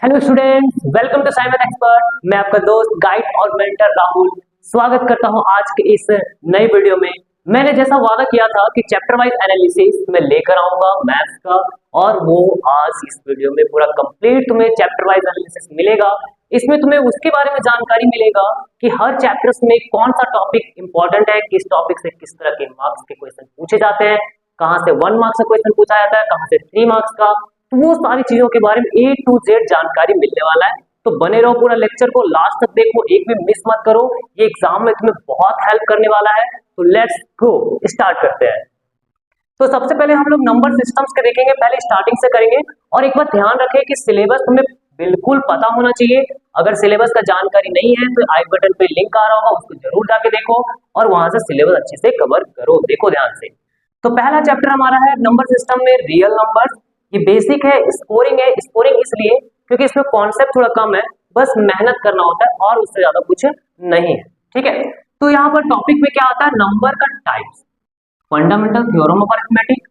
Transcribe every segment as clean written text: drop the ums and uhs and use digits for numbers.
Hello students, welcome to Simon expert. मैं आपका दोस्त गाइड और मेंटर राहुल स्वागत करता हूं आज के इस नई वीडियो में। मैंने जैसा वादा किया था कि चैप्टर वाइज एनालिसिस में लेकर आऊंगा मैथ्स का, और वो आज इस वीडियो में पूरा कंप्लीट तुम्हें चैप्टर वाइज एनालिसिस मिलेगा। इसमें तुम्हें उसके बारे में जानकारी मिलेगा कि हर चैप्टर्स में कौन सा टॉपिक इंपॉर्टेंट है, किस टॉपिक से किस तरह के मार्क्स के क्वेश्चन पूछे जाते हैं, कहाँ से 1 मार्क्स का क्वेश्चन पूछा जाता है, कहाँ से 3 मार्क्स का। तो वो सारी चीजों के बारे में A to Z जानकारी मिलने वाला है। तो बने रहो पूरा लेक्चर को लास्ट तक देखो, एक भी मिस मत करो। ये एग्जाम में तुम्हें बहुत हेल्प करने वाला है। तो लेट्स गो, स्टार्ट करते हैं। तो सबसे पहले हम लोग नंबर सिस्टम्स के देखेंगे, पहले स्टार्टिंग से करेंगे। और एक बात ध्यान रखें कि सिलेबस तुम्हें बिल्कुल पता होना चाहिए। अगर सिलेबस का जानकारी नहीं है तो आई बटन पे लिंक आ रहा होगा, उसको जरूर जाके देखो और वहां से सिलेबस अच्छे से कवर करो। देखो ध्यान से। तो पहला चैप्टर हमारा है नंबर सिस्टम में रियल नंबर। ये बेसिक है, स्कोरिंग है। स्कोरिंग इसलिए क्योंकि इसमें कॉन्सेप्ट थोड़ा कम है, बस मेहनत करना होता है और उससे ज्यादा कुछ नहीं है। ठीक है, तो यहाँ पर टॉपिक में क्या आता है, नंबर का types, fundamental theorem of arithmetic,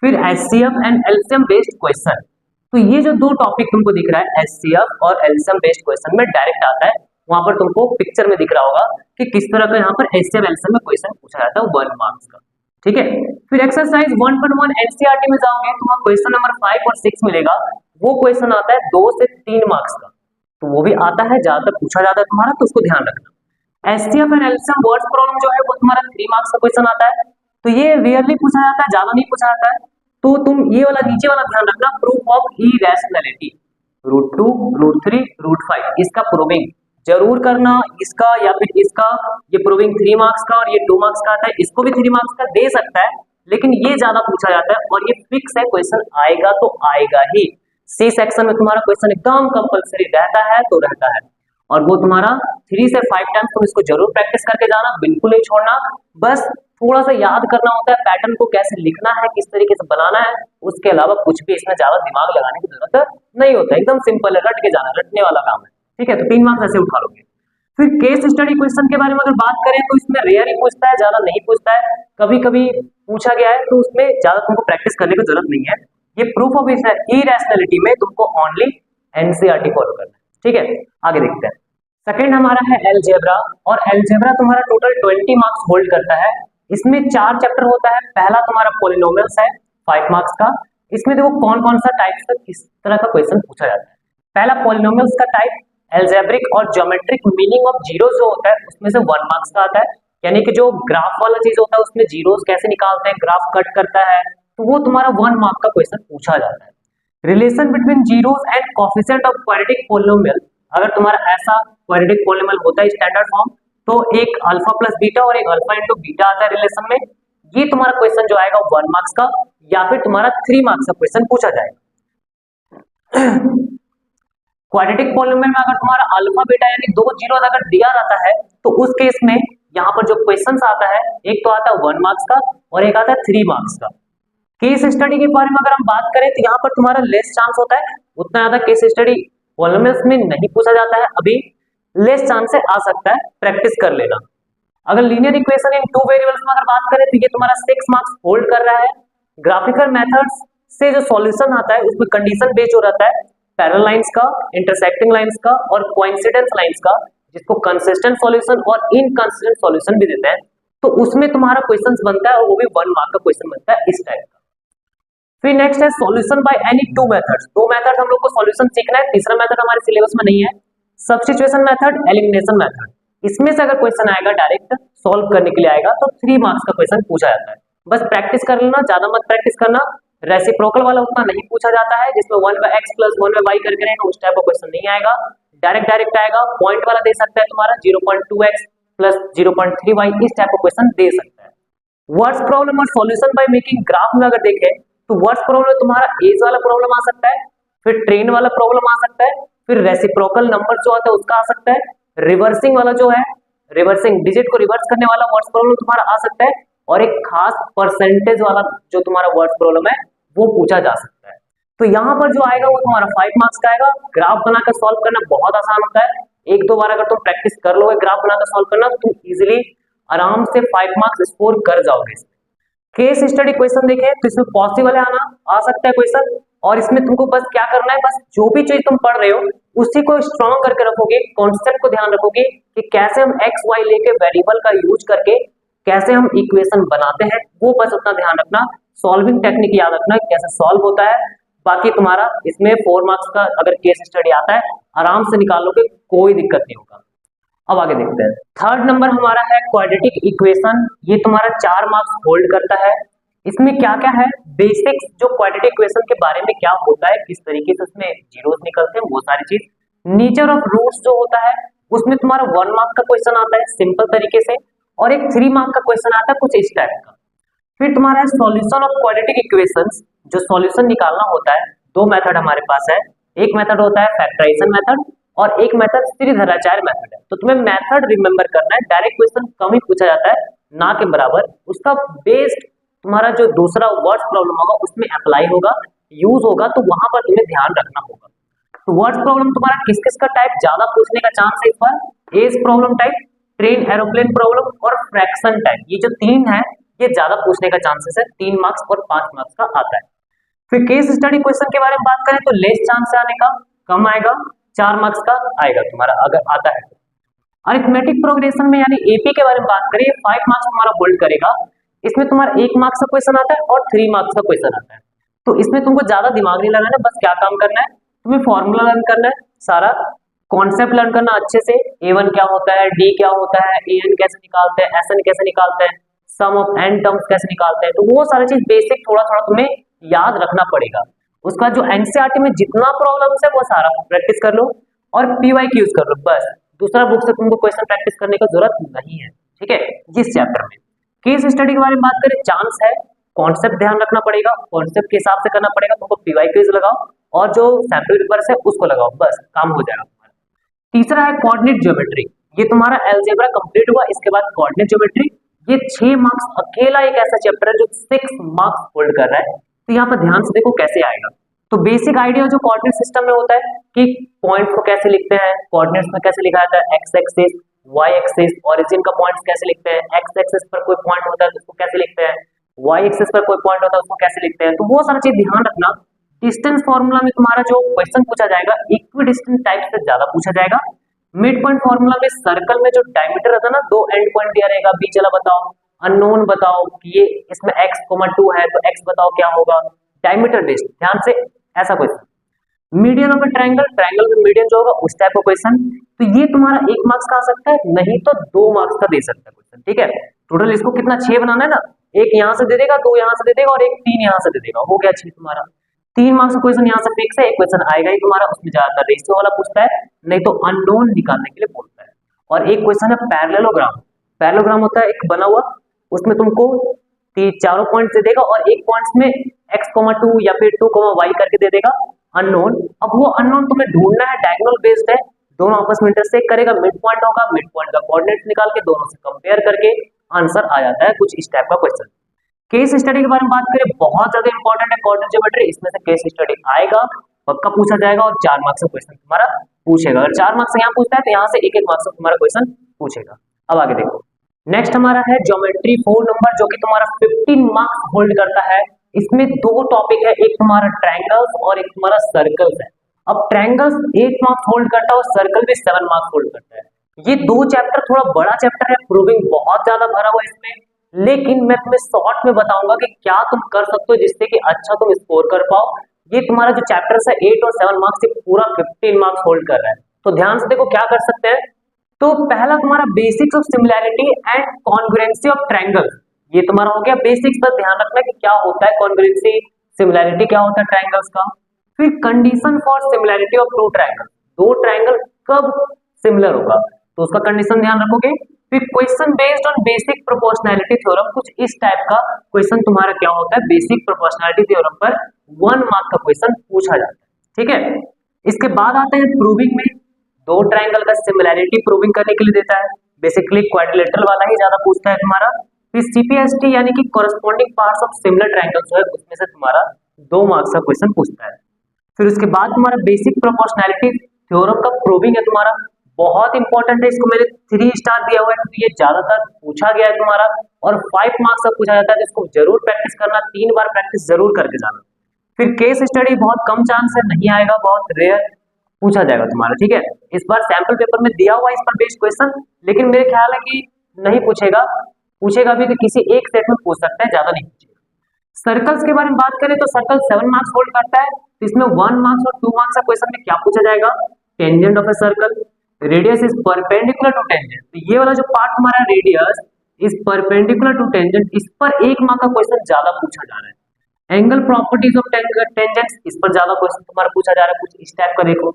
फिर HCF and LCM based question. तो ये जो दो टॉपिक तुमको दिख रहा है एचसीएफ और एलसीएम बेस्ड क्वेश्चन में डायरेक्ट आता है। वहां पर तुमको पिक्चर में दिख रहा होगा कि किस तरह का यहाँ पर एचसीएफ एलसीएम में क्वेश्चन पूछा जाता है 1 मार्क्स का। ठीक है, फिर एक्सरसाइज 1.1 एनसीईआरटी में जाओगे तो वहां क्वेश्चन नंबर 5 और 6 मिलेगा। वो क्वेश्चन आता है 2 से 3 मार्क्स का, तो वो भी आता है, ज्यादातर पूछा जाता है तुम्हारा, तो उसको ध्यान रखना। HCF and LCM words problem जो है वो तुम्हारा 3 मार्क्स का क्वेश्चन आता है, तो ये रेयरली पूछा जाता है, ज्यादा नहीं पूछा जाता है। तो तुम ये वाला नीचे वाला ध्यान रखना, प्रूफ ऑफ इरेशनैलिटी √2 √3 √5 इसका प्रूविंग जरूर करना। इसका या फिर इसका ये प्रूविंग 3 मार्क्स का और ये 2 मार्क्स का आता है, इसको भी 3 मार्क्स का दे सकता है, लेकिन ये ज्यादा पूछा जाता है और ये फिक्स है, क्वेश्चन आएगा तो आएगा ही। सी सेक्शन में तुम्हारा क्वेश्चन एकदम कंपलसरी रहता है तो रहता है, और वो तुम्हारा 3 से 5 टाइम्स तुम इसको जरूर प्रैक्टिस करके जाना, बिल्कुल नहीं छोड़ना। बस थोड़ा सा याद करना होता है, पैटर्न को कैसे लिखना है, किस तरीके से बनाना है, उसके अलावा कुछ भी इसमें ज्यादा दिमाग लगाने की जरूरत नहीं होता, एकदम सिंपल है, रट के जाना, रटने वाला काम है। ठीक है, तो 3 मार्क्स ऐसे उठा लोगे। फिर केस स्टडी क्वेश्चन के बारे में अगर बात करें तो इसमें रेयर ही पूछता है, ज्यादा नहीं पूछता है, कभी कभी पूछा गया है तो उसमें ज्यादा तुमको प्रैक्टिस करने की जरूरत नहीं है। ये प्रूफ ऑफ इरेशनैलिटी में तुमको ओनली एनसीईआरटी फॉलो करना है। ठीक है, आगे देखते हैं। सेकंड हमारा है अलजेब्रा, और अलजेब्रा तुम्हारा टोटल 20 मार्क्स होल्ड करता है। इसमें 4 चैप्टर होता है। पहला तुम्हारा पॉलिनोमियल्स है 5 मार्क्स का। इसमें देखो कौन कौन सा टाइप का किस तरह का क्वेश्चन पूछा जाता है। पहला पॉलिनोमियल्स का टाइप एल्जेब्रिक और ज्योमेट्रिक मीनिंग ऑफ जीरो जो होता है उसमें से 1 मार्क्स का आता है, यानी कि जो ग्राफ वाला चीज होता है उसमें जीरोस कैसे निकालते हैं, ग्राफ कट करता है, तो वो तुम्हारा 1 मार्क का क्वेश्चन पूछा जाता है। Relation between zeros and coefficient of quadratic polynomial, अगर तुम्हारा ऐसा क्वाड्रेटिक पॉलिनोमियल होता है स्टैंडर्ड फॉर्म, तो एक अल्फा प्लस बीटा और एक अल्फा इंटू बीटा आता है रिलेशन में। ये तुम्हारा क्वेश्चन जो आएगा 1 मार्क्स का, या फिर तुम्हारा 3 मार्क्स का क्वेश्चन पूछा जाएगा। क्वाड्रेटिक पॉलिनोमियल में अगर तुम्हारा अल्फा बीटा यानी 2 जीरो अगर दिया रहता है तो उस केस में यहाँ पर जो क्वेश्चन आता है, एक तो आता है 1 मार्क्स का और एक आता है 3 मार्क्स का। केस स्टडी के बारे में अगर हम बात करें तो यहाँ पर तुम्हारा लेस चांस होता है, उतना ज्यादा केस स्टडी पॉलिनोमियल्स में नहीं पूछा जाता है, अभी लेस चांस से आ सकता है, प्रैक्टिस कर लेना। अगर लीनियर इक्वेशन इन 2 वेरिएबल्स में अगर बात करें तो ये तुम्हारा 6 मार्क्स होल्ड कर रहा है। ग्राफिकल मेथड्स से जो सॉल्यूशन आता है उसमें कंडीशन बेस्ड हो रहता है, पैरेलल लाइंस का, इंटरसेक्टिंग लाइंस का और कोइंसिडेंस लाइंस का, जिसको कंसिस्टेंट सॉल्यूशन और इनकंसिस्टेंट सॉल्यूशन भी देते हैं। तो उसमें तुम्हारा क्वेश्चंस बनता है और वो भी 1 मार्क का क्वेश्चन बनता है इस टाइप का। फिर नेक्स्ट है solution by any 2 methods. 2 method हम लोग को सॉल्यूशन सीखना है, तीसरा मेथड हमारे सिलेबस में नहीं है। सब्स्टिट्यूशन मेथड, एलिमिनेशन मेथड, इसमें से अगर क्वेश्चन आएगा डायरेक्ट सॉल्व करने के लिए आएगा तो 3 मार्क्स का क्वेश्चन पूछा जाता है। बस प्रैक्टिस कर लेना, ज्यादा मत प्रैक्टिस करना। रेसिप्रोकल वाला उतना नहीं पूछा जाता है, जिसमें 1/x + 1/y करके रहेगा, उस टाइप का क्वेश्चन नहीं आएगा, डायरेक्ट आएगा। पॉइंट वाला दे सकता है तुम्हारा 0.2x + 0.3y, इस टाइप का क्वेश्चन दे सकता है। वर्ड्स प्रॉब्लम और सॉल्यूशन बाय मेकिंग ग्राफ में अगर देखें तो वर्ड्स प्रॉब्लम तुम्हारा एज वाला प्रॉब्लम आ सकता है, फिर ट्रेन वाला प्रॉब्लम आ सकता है, फिर रेसिप्रोकल नंबर जो आता है उसका आ सकता है, रिवर्सिंग वाला जो है, रिवर्सिंग डिजिट को रिवर्स करने वाला वर्ड्स प्रॉब्लम तुम्हारा आ सकता है, और एक खास परसेंटेज वाला जो तुम्हारा वर्ड्स प्रॉब्लम है वो पूछा जा सकता है। तो यहाँ पर जो आएगा वो तुम्हारा 5 मार्क्स का आएगा। ग्राफ बनाकर सॉल्व करना बहुत आसान होता है, 1-2 बार अगर तुम प्रैक्टिस कर लोगे ग्राफ बनाकर सॉल्व करना तो तुम इजिली आराम से 5 मार्क्स स्कोर कर जाओगे। केस स्टडी क्वेश्चन देखें तो इसमें पॉसिबल है आना, आ सकता है क्वेश्चन, और इसमें तुमको बस क्या करना है, बस जो भी चीज तुम पढ़ रहे हो उसी को स्ट्रॉन्ग करके रखोगे, कॉन्सेप्ट को ध्यान रखोगे कि कैसे हम एक्स वाई लेके वेरिएबल का यूज करके कैसे हम इक्वेशन बनाते हैं, वो बस उतना ध्यान रखना। सॉल्विंग टेक्निक याद रखना कैसे सॉल्व होता है। बाकी तुम्हारा इसमें 4 मार्क्स का अगर केस स्टडी आता है आराम से निकालोगे, कोई दिक्कत नहीं होगा। अब आगे देखते हैं। थर्ड नंबर हमारा है क्वाड्रेटिक इक्वेशन। ये तुम्हारा 4 मार्क्स होल्ड करता है। इसमें क्या क्या है, बेसिक्स जो क्वाड्रेटिक इक्वेशन के बारे में क्या होता है, किस तरीके से उसमें जीरोस निकलते हैं, वो सारी चीज। नेचर ऑफ रूट्स जो होता है उसमें तुम्हारा 1 मार्क का क्वेश्चन आता है सिंपल तरीके से, और एक 3 मार्क का क्वेश्चन आता है कुछ इस टाइप का। फिर तुम्हारा सॉल्यूशन ऑफ क्वाड्रेटिक इक्वेशंस, जो सॉल्यूशन निकालना होता है, 2 मेथड हमारे पास है। एक मेथड होता है फैक्टराइजेशन मेथड और एक मेथड त्रिधराचार्य मेथड है। तो तुम्हें मेथड रिमेंबर करना है, डायरेक्ट क्वेश्चन कम ही पूछा जाता है ना के बराबर, उसका बेस्ड तुम्हारा जो दूसरा वर्ड्स प्रॉब्लम होगा उसमें अप्लाई होगा, यूज होगा, तो वहां पर तुम्हें ध्यान रखना होगा। तो वर्ड्स प्रॉब्लम तुम्हारा किस किस का टाइप ज्यादा पूछने का चांस है इस बार, age problem type, train aeroplane problem और फ्रैक्शन टाइप, ये जो 3 है ये ज्यादा पूछने का चांसेस है, 3 मार्क्स और 5 मार्क्स का आता है। फिर केस स्टडी क्वेश्चन के बारे में बात करें तो लेस चांस है आने का, कम आएगा, 4 मार्क्स का आएगा तुम्हारा अगर आता है। अरिथमेटिक प्रोग्रेशन में यानी एपी के बारे में बात करें, 5 मार्क्स तुम्हारा होल्ड करेगा। इसमें तुम्हारा 1 मार्क्स का क्वेश्चन आता है और 3 मार्क्स का क्वेश्चन आता है। तो इसमें तुमको ज्यादा दिमाग नहीं लगाना है, बस क्या काम करना है, तुम्हें फॉर्मूला लर्न करना है, सारा कॉन्सेप्ट लर्न करना अच्छे से, A1 क्या होता है, D क्या होता है, AN कैसे निकालते हैं, SN कैसे निकालते हैं, सम ऑफ n टर्म्स कैसे निकालते हैं, तो वो सारी चीज बेसिक थोड़ा थोड़ा तुम्हें याद रखना पड़ेगा। उसका जो एनसीईआरटी में जितना प्रॉब्लम्स है वो सारा प्रैक्टिस कर लो और पीवाईक्यू यूज कर लो, बस दूसरा बुक से तुमको क्वेश्चन प्रैक्टिस करने की जरूरत नहीं है, ठीक है। जिस चैप्टर में केस स्टडी के बारे में बात करें, चांस है, कॉन्सेप्ट ध्यान रखना पड़ेगा, कॉन्सेप्ट के हिसाब से करना पड़ेगा, तुमको पीवाईक्यूज लगाओ और जो सैंपल पेपर्स है उसको लगाओ, बस काम हो जाएगा तुम्हारा। तीसरा है कोऑर्डिनेट ज्योमेट्री, ये तुम्हारा अलजेब्रा कंप्लीट हुआ, इसके बाद कोऑर्डिनेट ज्योमेट्री, ये 6 मार्क्स अकेला एक ऐसा चैप्टर है जो 6 मार्क्स होल्ड कर रहा है। तो यहाँ पर ध्यान से देखो कैसे आएगा। तो बेसिक आइडिया जो कोऑर्डिनेट सिस्टम में होता है कि पॉइंट्स को कैसे लिखते हैं, कोऑर्डिनेट्स में कैसे लिखा जाता है, X axis, Y axis, origin का पॉइंट्स कैसे लिखते हैं, एक्स एक्सिस पर कोई पॉइंट होता है तो उसको कैसे लिखते हैं, वाई एक्सिस पर कोई पॉइंट होता है उसको कैसे लिखते हैं, तो वो सारी चीज ध्यान रखना। डिस्टेंस फार्मूला में तुम्हारा जो क्वेश्चन पूछा जाएगा इक्विडिस्टेंट टाइप से ज्यादा पूछा जाएगा। मिड पॉइंट फार्मूला में सर्कल में जो डायमीटर रहता है ना, 2 एंड पॉइंट दिया रहेगा, बी चला बताओ, अननोन बताओ कि ये इसमें x, 2 है तो x बताओ क्या होगा, डायमीटर बेस्ड, ध्यान से ऐसा question. Median of triangle, triangle में मीडियन जो होगा उस टाइप का क्वेश्चन, तो ये तुम्हारा 1 मार्क्स का आ सकता है, नहीं तो 2 मार्क्स का दे सकता है क्वेश्चन, ठीक है। टोटल इसको कितना 6 बनाना है ना, एक यहाँ से दे देगा, 2 यहाँ से दे देगा और एक 3 यहाँ से दे देगा, हो गया 6 तुम्हारा। 3 मार्क्स का क्वेश्चन यहाँ से फिक्स है, एक क्वेश्चन आएगा ही तुम्हारा, उसमें ज्यादातर रेशियो वाला पूछता है, नहीं तो अननोन निकालने के लिए बोलता है। और एक क्वेश्चन है पैरेललोग्राम, पैरेललोग्राम होता है एक बना हुआ, उसमें तुमको 4 पॉइंट दे देगा और एक पॉइंट्स में x, 2 या फिर 2, y करके दे देगा अननोन। अब वो अननोन तुम्हें ढूंढना है, डायगोनल बेस्ड है, दोनों आपस में इंटरसेक्ट करेगा, मिड पॉइंट होगा, मिड पॉइंट का कोऑर्डिनेट निकाल के दोनों से कंपेयर करके आंसर आ जाता है, कुछ इस टाइप का क्वेश्चन। केस स्टडी के बारे में बात करें, बहुत ज्यादा इंपॉर्टेंट है कोऑर्डिनेट ज्योमेट्री, इसमें से केस स्टडी आएगा, पक्का पूछा जाएगा और 4 मार्क्स का क्वेश्चन तुम्हारा पूछेगा। अगर 4 मार्क्स यहाँ पूछता है तो यहाँ से 1-1 मार्क्स का तुम्हारा क्वेश्चन पूछेगा। अब आगे देखो, नेक्स्ट हमारा है ज्योमेट्री 4 नंबर, जो कि तुम्हारा 15 मार्क्स होल्ड करता है। इसमें 2 टॉपिक है, एक तुम्हारा ट्रायंगल्स और एक तुम्हारा सर्कल्स है। अब ट्रायंगल्स 8 मार्क्स होल्ड करता है और सर्कल भी 7 मार्क्स होल्ड करता है। ये 2 चैप्टर थोड़ा बड़ा चैप्टर है, प्रूविंग बहुत ज्यादा भरा हुआ है इसमें, लेकिन मैं तुम्हें शॉर्ट में बताऊंगा कि क्या तुम कर सकते हो जिससे कि अच्छा तुम स्कोर कर पाओ। ये तुम्हारा जो चैप्टर है 8 और 7 मार्क्स से पूरा 15 मार्क्स होल्ड कर रहा है। तो ध्यान से देखो क्या कर सकते हैं। तो पहला तुम्हारा basics of similarity and congruency of triangle, ये तुम्हारा हो गया बेसिक्स, पर ध्यान रखना कि क्या होता है कॉन्ग्रुएंसी, सिमिलैरिटी क्या होता है ट्रायंगल्स का। फिर condition for similarity of 2 triangle, 2 triangle कब सिमिलर होगा तो उसका कंडीशन ध्यान रखोगे। फिर question based on basic proportionality theorem, कुछ इस टाइप का क्वेश्चन तुम्हारा क्या होता है, बेसिक प्रोपोर्शनैलिटी थ्योरम पर 1 मार्क का क्वेश्चन पूछा जाता है, ठीक है। इसके बाद आते हैं प्रूविंग में, 2 ट्रायंगल का सिमिलैरिटी प्रूविंग करने के लिए देता है, बेसिकली क्वाड्रिलेटरल वाला ही ज्यादा पूछता है तुम्हारा। फिर सीपीएसटी यानी कि corresponding parts of similar triangles है, उसमें से तुम्हारा 2 मार्क्स का क्वेश्चन पूछता है। फिर उसके बाद तुम्हारा बेसिक प्रोपोर्शनैलिटी थ्योरम का प्रूविंग है तुम्हारा, बहुत इंपॉर्टेंट है, इसको मैंने 3 स्टार दिया हुआ है क्योंकि ये ज्यादातर पूछा गया है तुम्हारा और 5 मार्क्स का पूछा जाता है, तो इसको जरूर प्रैक्टिस करना, 3 बार प्रैक्टिस जरूर करके जाना। फिर केस स्टडी बहुत कम चांस है, नहीं आएगा, बहुत रेयर पूछा जाएगा तुम्हारा, ठीक है। इस बार सैंपल पेपर में दिया हुआ इस पर बेस्ड क्वेश्चन, लेकिन मेरे ख्याल है कि नहीं पूछेगा, पूछेगा भी तो किसी एक सेट में पूछ सकता है, ज्यादा नहीं पूछेगा। सर्कल्स के बारे में बात करें तो सर्कल 7 मार्क्स होल्ड करता है, तो इसमें 1 मार्क्स और 2 मार्क्स का क्वेश्चन में क्या पूछा जाएगा, tangent of a circle, radius is perpendicular to tangent, तो ये वाला जो पार्ट तुम्हारा radius is perpendicular to tangent, इस पर 1 मार्क का क्वेश्चन ज्यादा पूछा जा रहा है। एंगल प्रॉपर्टीज ऑफ टेंजेंट्स, इस पर ज्यादा क्वेश्चन तुम्हारा पूछा जा रहा है, कुछ इस टाइप का देखो।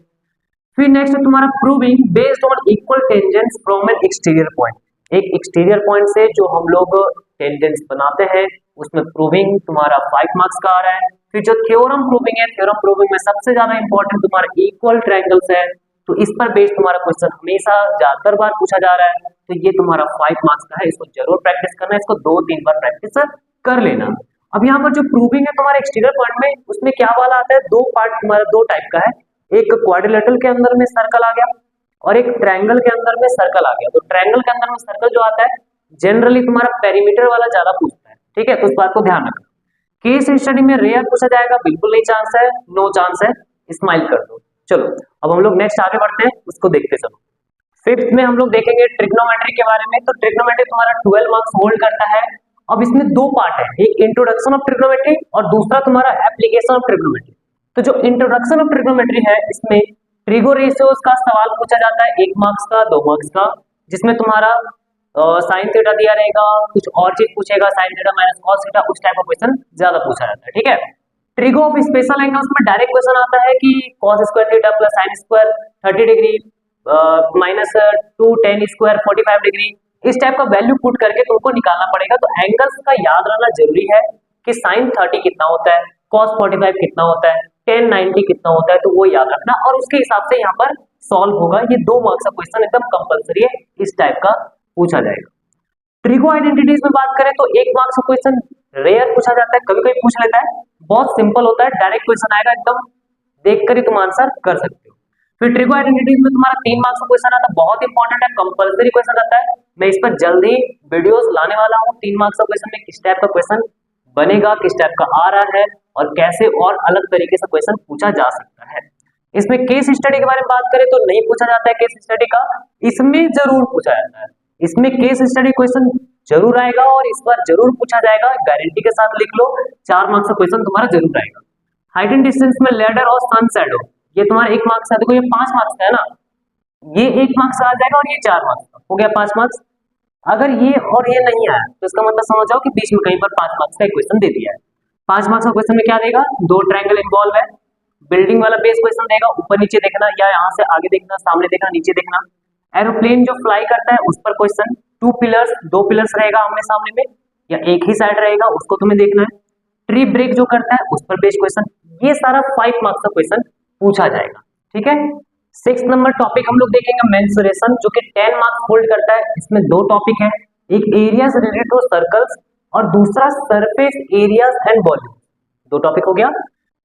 फिर नेक्स्ट है तुम्हारा proving based on equal tangents from N exterior point, एक एक्सटीरियर पॉइंट से जो हम लोग टेंजेंट्स बनाते हैं उसमें प्रूविंग तुम्हारा 5 मार्क्स का आ रहा है। फिर जो थ्योरम प्रूविंग है, थ्योरम प्रूविंग में सबसे ज्यादा इंपॉर्टेंट तुम्हारा इक्वल ट्रायंगल्स है, तो इस पर बेस्ड तुम्हारा क्वेश्चन हमेशा ज्यादातर बार पूछा जा रहा है, तो ये तुम्हारा 5 मार्क्स का है, इसको जरूर प्रैक्टिस करना है, इसको 2-3 बार प्रैक्टिस कर लेना। अब यहाँ पर जो प्रूविंग है तुम्हारे एक्सटीरियर पॉइंट में, उसमें क्या वाला आता है, दो पार्ट तुम्हारा दो टाइप का है, एक क्वाड्रिलेटरल के अंदर में सर्कल आ गया और एक ट्रायंगल के अंदर में सर्कल आ गया। तो ट्रायंगल के अंदर में सर्कल जो आता है जनरली तुम्हारा पेरीमीटर वाला ज्यादा पूछता है, ठीक है, तो उस बात को ध्यान रखना। केस स्टडी में रेयर पूछा जाएगा, बिल्कुल नहीं चांस है, नो चांस है, स्माइल कर दो। चलो अब हम लोग नेक्स्ट आगे बढ़ते हैं, उसको देखते चलो। फिफ्थ में हम लोग देखेंगे ट्रिग्नोमेट्री के बारे में, तो ट्रिग्नोमेट्री तुम्हारा 12 मार्क्स होल्ड करता है। अब इसमें दो पार्ट है, एक इंट्रोडक्शन ऑफ ट्रिग्नोमेट्री और दूसरा तुम्हारा एप्लीकेशन ऑफ ट्रिग्नोमेट्री। तो जो इंट्रोडक्शन ऑफ ट्रिग्नोमेट्री है, इसमें ट्रिगो रेशियोज का सवाल पूछा जाता है, 1 मार्क्स का, 2 मार्क्स का, जिसमें तुम्हारा साइन थीटा दिया रहेगा, कुछ और चीज पूछेगा, sine theta minus cos theta, उस टाइप का क्वेश्चन ज्यादा पूछा जाता है, ठीक है। ट्रिगो ऑफ स्पेशल एंगल्स में डायरेक्ट क्वेश्चन आता है कि cos square theta plus sine square 30 degree minus 2 tan square 45 degree, इस टाइप का वैल्यू पुट करके तुमको निकालना पड़ेगा। तो एंगल्स का याद रहना जरूरी है कि साइन 30 कितना होता है, cos 45 कितना होता है, tan 90 कितना होता है, तो वो याद रखना और उसके हिसाब से यहाँ पर सॉल्व होगा। ये 2 मार्क्स का क्वेश्चन एकदम कंपलसरी है, इस टाइप का पूछा जाएगा। ट्रिगो आइडेंटिटीज में बात करें तो 1 मार्क्स का क्वेश्चन रेयर पूछा जाता है, कभी कभी पूछ लेता है, बहुत सिंपल होता है, डायरेक्ट क्वेश्चन आएगा, एकदम देखकर ही तुम आंसर कर सकते हो। फिर ट्रिगो आइडेंटिटीज में तुम्हारा 3 मार्क्स का क्वेश्चन आता है, बहुत इंपॉर्टेंट है, कंपलसरी क्वेश्चन रहता है, मैं इस पर जल्दी वीडियोस लाने वाला हूँ। 3 मार्क्स का क्वेश्चन में किस टाइप का क्वेश्चन बनेगा, किस टाइप का आ रहा है और कैसे और अलग तरीके से क्वेश्चन पूछा जा सकता है। इसमें केस स्टडी के बारे में बात करें तो नहीं पूछा जाता है केस स्टडी का, इसमें जरूर पूछा जाता है, इसमें केस स्टडी क्वेश्चन जरूर आएगा और इस बार जरूर पूछा जाएगा, गारंटी के साथ लिख लो, 4 मार्क्स का क्वेश्चन तुम्हारा जरूर आएगा। हाइट एंड डिस्टेंस में लेडर और सन शैडो, ये तुम्हारा 1 मार्क्स का, देखो ये 5 मार्क्स का है ना, ये 1 मार्क्स का आ जाएगा और ये 4 मार्क्स का हो गया 5 मार्क्स। अगर ये और ये नहीं आया तो इसका मतलब समझ जाओ कि बीच में कहीं पर 5 मार्क्स का एक क्वेश्चन दे दिया है। 5 मार्क्स का क्वेश्चन में क्या देगा, 2 ट्रायंगल इन्वॉल्व है, बिल्डिंग वाला बेस क्वेश्चन देगा, ऊपर नीचे देखना या यहाँ से आगे देखना, सामने देखना, नीचे देखना। एरोप्लेन जो फ्लाई करता है उस पर क्वेश्चन, 2 पिलर्स, 2 पिलर्स रहेगा आमने सामने में या एक ही साइड रहेगा, उसको तुम्हें देखना है। ट्री ब्रेक जो करता है उस पर बेस्ड क्वेश्चन, ये सारा 5 मार्क्स का क्वेश्चन पूछा जाएगा, ठीक है। 6 नंबर टॉपिक हम लोग देखेंगे मेंसुरेशन, जो कि 10 मार्क्स होल्ड करता है। इसमें 2 टॉपिक है, एक एरियाज रिलेटेड टू सर्कल्स और दूसरा surface areas and volume, 2 topic हो गया।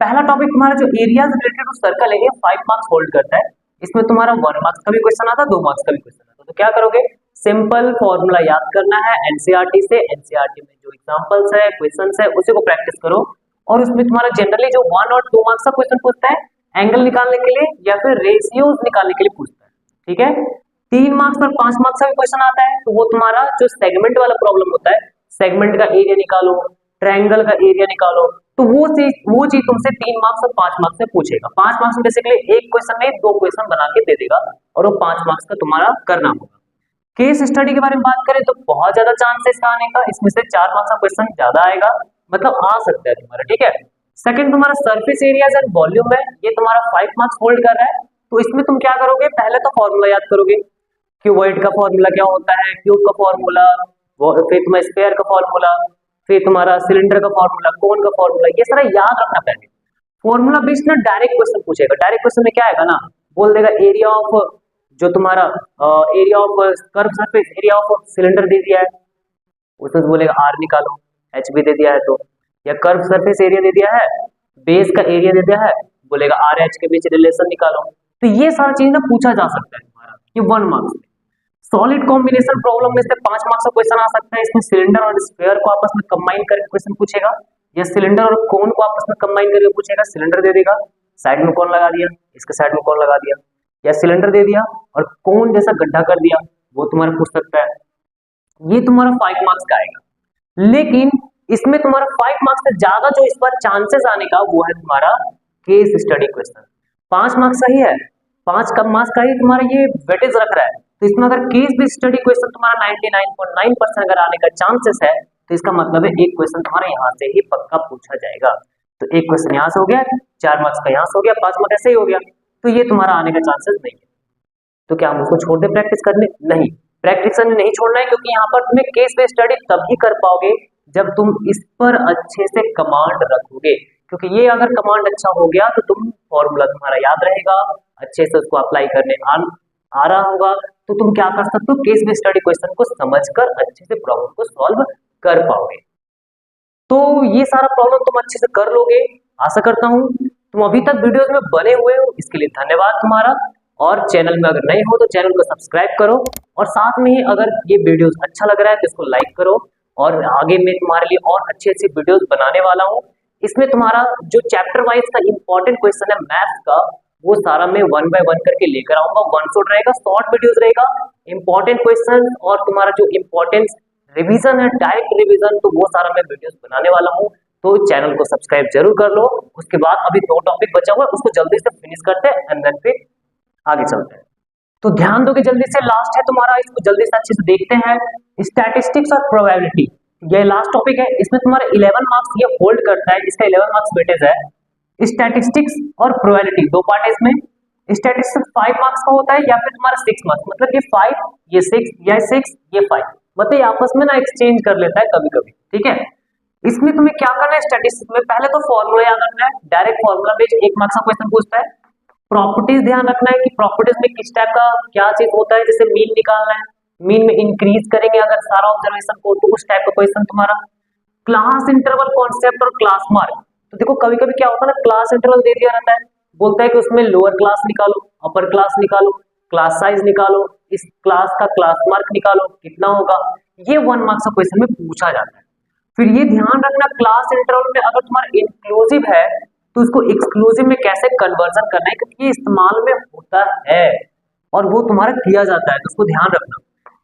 पहला टॉपिक तुम्हारा जो एरियाज रिलेटेड टू सर्कल है, ये 5 मार्क्स होल्ड करता है। इसमें तुम्हारा 1 मार्क्स का भी क्वेश्चन आता है, 2 मार्क्स का भी क्वेश्चन आता है। तो क्या करोगे, सिंपल फॉर्मूला याद करना है एनसीईआरटी से, एनसीईआरटी में जो एग्जांपल्स है, क्वेश्चंस है, उसी को प्रैक्टिस करो। और उसमें तुम्हारा जनरली जो 1 और 2 मार्क्स का क्वेश्चन पूछता है एंगल निकालने के लिए या फिर रेशियोज निकालने के लिए पूछता है, ठीक है। 3 मार्क्स और 5 मार्क्स का भी क्वेश्चन आता है, तो वो तुम्हारा जो सेगमेंट वाला प्रॉब्लम होता है, सेगमेंट का एरिया निकालो, ट्रायंगल का एरिया निकालो, तो वो चीज तुमसे 3 मार्क्स और 5 मार्क्स में पूछेगा। 5 मार्क्स में बेसिकली एक क्वेश्चन नहीं 2 क्वेश्चन बना के दे देगा और वो 5 मार्क्स का तुम्हारा करना होगा। केस स्टडी के बारे में बात करें तो बहुत ज्यादा चांस है इसका आने का, इसमें से 4 मार्क्स का क्वेश्चन ज्यादा आएगा, मतलब आ सकता है तुम्हारा, ठीक है। सेकंड तुम्हारा सरफेस एरियाज एंड वॉल्यूम है, ये तुम्हारा 5 मार्क्स होल्ड कर रहा है। तो इसमें तुम क्या करोगे, पहले तो फॉर्मूला याद करोगे, क्यूबॉइड का फॉर्मूला क्या होता है, क्यूब का फॉर्मूला, फिर तुम्हारा स्फीयर का फॉर्मूला, फिर तुम्हारा सिलेंडर का फॉर्मूला, कोन का फॉर्मूला, ये सारा याद रखना पहले। फॉर्मूला बेस्ड ना डायरेक्ट क्वेश्चन पूछेगा, डायरेक्ट क्वेश्चन में क्या आएगा ना, बोल देगा एरिया ऑफ जो तुम्हारा area of curve surface, area of cylinder दे दिया है, उसमें बोलेगा आर निकालो, एच भी दे दिया है तो, या कर्व सरफेस एरिया दे दिया है, बेस का एरिया दे दिया है, बोलेगा आर एच के बीच रिलेशन निकालो। तो ये सारा चीज ना पूछा जा सकता है तुम्हारा, ये 1 मार्क्स में। सॉलिड कॉम्बिनेशन प्रॉब्लम में से 5 मार्क्स का क्वेश्चन आ सकता है, इसमें सिलेंडर और स्फीयर को आपस में कंबाइन करके क्वेश्चन पूछेगा, या सिलेंडर और कोन को आपस में कंबाइन करके पूछेगा, सिलेंडर दे देगा, साइड में कोन लगा दिया, इसके साइड में कोन लगा दिया, या सिलेंडर दे दिया और कोन जैसा गड्ढा कर दिया, वो तुम्हारा पूछ सकता है। ये तुम्हारा 5 मार्क्स का आएगा। लेकिन इसमें तुम्हारा 5 मार्क्स से ज्यादा जो इस बार चांसेस आने का वो है तुम्हारा केस स्टडी क्वेश्चन। 5 मार्क्स का ही है, 5 कम मार्क्स का ही तुम्हारा ये वेटेज रख रहा है। तो इसमें अगर केस बेस्ड स्टडी क्वेश्चन तुम्हारा 99.9% अगर आने का चांसेस है, तो इसका मतलब है एक क्वेश्चन तुम्हारा यहाँ से ही पक्का पूछा जाएगा। तो एक क्वेश्चन यहाँ से हो गया, 4 मार्क्स का यहाँ से हो गया, 5 मार्क्स ऐसे ही हो गया। तो ये तुम्हारा आने का चांसेस नहीं है। तो क्या हम उसको छोड़ दे प्रैक्टिस करने? नहीं, प्रैक्टिस करने नहीं छोड़ना है, क्योंकि यहाँ पर तुम्हें केस बेस्ड स्टडी तभी कर पाओगे जब तुम इस पर अच्छे से कमांड रखोगे। क्योंकि ये अगर कमांड अच्छा हो गया तो तुम फॉर्मूला तुम्हारा याद रहेगा, अच्छे से उसको अप्लाई करने आ रहा होगा, तो तुम क्या कर सकते हो, केस बेस्ड स्टडी क्वेश्चन को समझकर अच्छे से प्रॉब्लम को सॉल्व कर पाओगे। तो ये सारा प्रॉब्लम तुम अच्छे से कर लोगे, आशा करता हूँ। तुम अभी तक वीडियोस में बने हुए हो, इसके लिए धन्यवाद तुम्हारा। और चैनल में अगर नए हो तो चैनल को सब्सक्राइब करो, और साथ में ही अगर ये वीडियोस अच्छा लग रहा है तो इसको लाइक करो। और आगे मैं तुम्हारे लिए और अच्छी अच्छी वीडियोस बनाने वाला हूँ। इसमें तुम्हारा जो चैप्टर वाइज का इंपॉर्टेंट क्वेश्चन है मैथ्स का, वो सारा मैं 1 बाय 1 करके लेकर आऊंगा। 1 शॉट रहेगा, शॉर्ट वीडियोस रहेगा, इंपॉर्टेंट क्वेश्चन और तुम्हारा जो इंपॉर्टेंट रिवीजन है, डायरेक्ट रिवीजन, तो वो सारा मैं वीडियोस बनाने वाला हूँ। तो चैनल को सब्सक्राइब जरूर कर लो। उसके बाद अभी 2 टॉपिक बचा हुआ है, उसको जल्दी से फिनिश करते हैं एंड देन फिर आगे चलते हैं। तो ध्यान दो कि जल्दी से लास्ट है तुम्हारा, इसको जल्दी से अच्छे से देखते हैं। स्टैटिस्टिक्स और प्रोबेबिलिटी, ये लास्ट टॉपिक है। इसमें तुम्हारे 11 मार्क्स ये होल्ड करता है, इसका 11 मार्क्स वेटेज है। स्टैटिस्टिक्स और प्रोबेबिलिटी 2 पार्ट है इसमें। स्टैटिस्टिक्स 5 मार्क्स का होता है या फिर तुम्हारा 6 मार्क्स, मतलब ये 5 ये 6 या 6 ये 5, मतलब ये आपस में ना एक्सचेंज कर लेता है कभी कभी, ठीक है। इसमें तुम्हें क्या करना है स्टैटिस्टिक्स में, पहले तो फॉर्मूला याद रखना है, डायरेक्ट फॉर्मूला बेस्ड 1 मार्क्स का क्वेश्चन पूछता है। प्रॉपर्टीज ध्यान रखना है कि प्रॉपर्टीज में किस टाइप का क्या चीज होता है, जैसे मीन निकालना है, मीन में इंक्रीज करेंगे अगर सारा ऑब्जर्वेशन को, तो उस टाइप का क्वेश्चन तुम्हारा। क्लास इंटरवल कॉन्सेप्ट और क्लास मार्क, तो देखो कभी कभी क्या होता है ना, क्लास इंटरवल दे दिया रहता है, बोलता है कि उसमें लोअर क्लास निकालो, अपर क्लास निकालो, क्लास साइज निकालो, इस क्लास का क्लास मार्क निकालो, कितना होगा, ये 1 मार्क्स का क्वेश्चन में पूछा जाता है। फिर ये ध्यान रखना क्लास इंटरवल में अगर तुम्हारा इंक्लूसिव है तो उसको एक्सक्लूसिव में कैसे कन्वर्जन करना है, क्योंकि ये इस्तेमाल में होता है और वो तुम्हारा किया जाता है, तो उसको ध्यान रखना।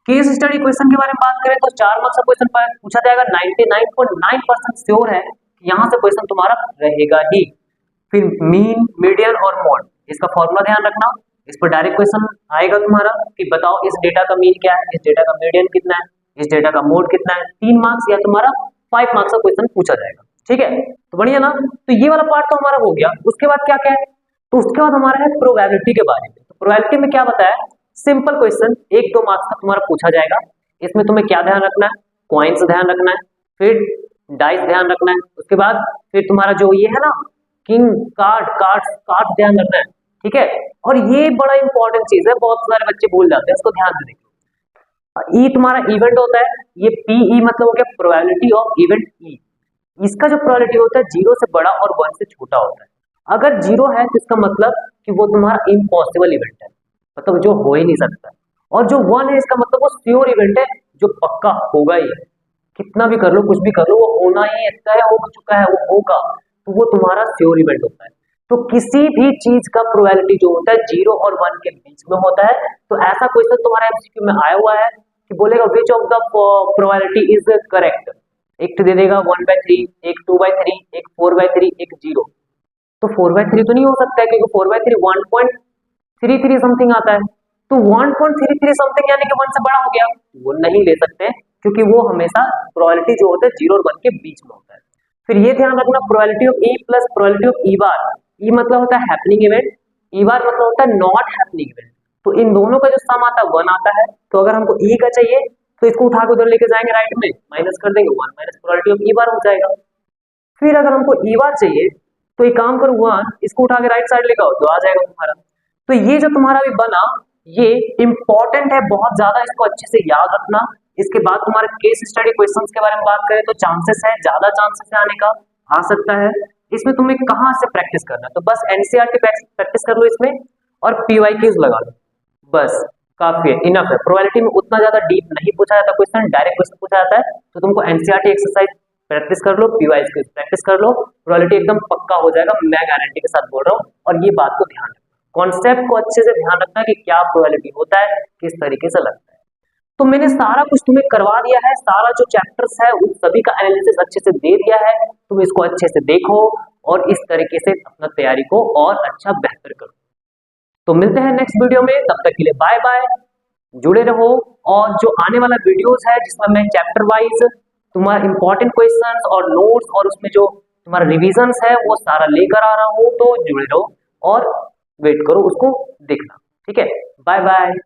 केस स्टडी क्वेश्चन के बारे में बात करें तो 4 मार्क्स का क्वेश्चन पूछा जाएगा, 99.9% श्योर है कि यहाँ से क्वेश्चन तुम्हारा रहेगा ही। फिर मीन, मीडियन और मोड, इसका फॉर्मूला ध्यान रखना, इस पर डायरेक्ट क्वेश्चन आएगा तुम्हारा कि बताओ इस डेटा का मीन क्या है, इस डेटा का मीडियन कितना है, इस डेटा का मोड कितना है। 3 मार्क्स या तुम्हारा 5 मार्क्स का क्वेश्चन पूछा जाएगा, ठीक है। तो बढ़िया ना, तो ये वाला पार्ट तो हमारा हो गया। उसके बाद क्या क्या है, तो उसके बाद हमारा है प्रोबेबिलिटी के बारे में। तो प्रोबेबिलिटी में क्या बताया, सिंपल क्वेश्चन 1-2 मार्क्स का तुम्हारा पूछा जाएगा। इसमें तुम्हें क्या ध्यान रखना है, कॉइन्स ध्यान रखना है, फिर डाइस ध्यान रखना है, उसके बाद फिर तुम्हारा जो ये है ना किंग कार्ड ध्यान रखना है, ठीक है। और ये बड़ा इंपॉर्टेंट चीज है, बहुत सारे बच्चे भूल जाते हैं, इसको ध्यान से देखो। ई तुम्हारा इवेंट होता है, ये पीई मतलब हो गया प्रोबेबिलिटी ऑफ इवेंट ई। इसका जो प्रोबेबिलिटी होता है 0 से बड़ा और 1 से छोटा होता है। अगर 0 है तो इसका मतलब कि वो तुम्हारा इम्पॉसिबल इवेंट है, मतलब जो हो ही नहीं सकता। और जो 1 है इसका मतलब वो श्योर इवेंट है, जो पक्का होगा ही, कितना भी कर लो कुछ भी कर लो वो होना ही है, हो चुका है, वो होगा, तो वो तुम्हारा श्योर इवेंट होता है। तो किसी भी चीज का प्रोबेबिलिटी जो होता है 0 और 1 के बीच में होता है। तो ऐसा क्वेश्चन तुम्हारा एमसीक्यू में आया हुआ है कि बोलेगा which of the probability is correct, एक तो दे देगा 1/3, एक 2/3, एक 4/3, एक 0। तो 4/3 तो नहीं हो सकता है, क्योंकि 4/3 1.33 समथिंग आता है, तो 1.33 समथिंग यानी कि 1 से बड़ा हो गया, वो नहीं ले सकते, क्योंकि वो हमेशा प्रोबेबिलिटी जो होता है 0 और 1 के बीच में होता है। फिर ये ध्यान रखना probability of E plus probability of E bar, E मतलब होता है हैपनिंग इवेंट, ई बार मतलब होता है नॉट हैपनिंग इवेंट। तो इन दोनों का जो सम आता है 1 आता है। तो अगर हमको ई का चाहिए तो इसको उठा के उधर लेके जाएंगे राइट में, माइनस कर देंगे, 1 माइनस प्रोबेबिलिटी ऑफ ई बार हो जाएगा। फिर अगर हमको ई बार चाहिए तो एक काम करो 1, इसको उठा के राइट साइड लेके आओ, तो आ जाएगा तुम्हारा। तो ये जो तुम्हारा भी बना ये इंपॉर्टेंट है बहुत ज्यादा, इसको अच्छे से याद रखना। इसके बाद तुम्हारे केस स्टडी क्वेश्चंस के बारे में बात करें तो चांसेस है, ज्यादा चांसेस है आने का, आ सकता है। इसमें तुम्हें कहाँ से प्रैक्टिस करना है, तो बस एनसीईआरटी प्रैक्टिस कर लो इसमें और पीवाईक्यूज लगा लो, बस काफी है, इनफ है। प्रोबेबिलिटी में उतना ज्यादा डीप नहीं पूछा जाता क्वेश्चन, डायरेक्ट क्वेश्चन पूछा जाता है, तो तुमको एनसीईआरटी एक्सरसाइज प्रैक्टिस कर लो, पीवाईज की प्रैक्टिस कर लो, प्रोबेबिलिटी एकदम पक्का हो जाएगा, मैं गारंटी के साथ बोल रहा हूँ। और ये बात को ध्यान रखना, कॉन्सेप्ट को अच्छे से ध्यान रखना कि क्या प्रोबेबिलिटी होता है, किस तरीके से लगता है। तो मैंने सारा कुछ तुम्हें करवा दिया है, सारा जो चैप्टर्स है उन सभी का एनालिसिस अच्छे से दे दिया है। तुम इसको अच्छे से देखो और इस तरीके से अपना तैयारी को और अच्छा बेहतर करो। तो मिलते हैं नेक्स्ट वीडियो में, तब तक के लिए बाय बाय, जुड़े रहो। और जो आने वाला वीडियोस है जिसमें मैं चैप्टर वाइज तुम्हारा इंपॉर्टेंट क्वेश्चंस और नोट्स और उसमें जो तुम्हारा रिविजन्स है वो सारा लेकर आ रहा हूँ, तो जुड़े रहो और वेट करो उसको देखना। ठीक है, बाय बाय।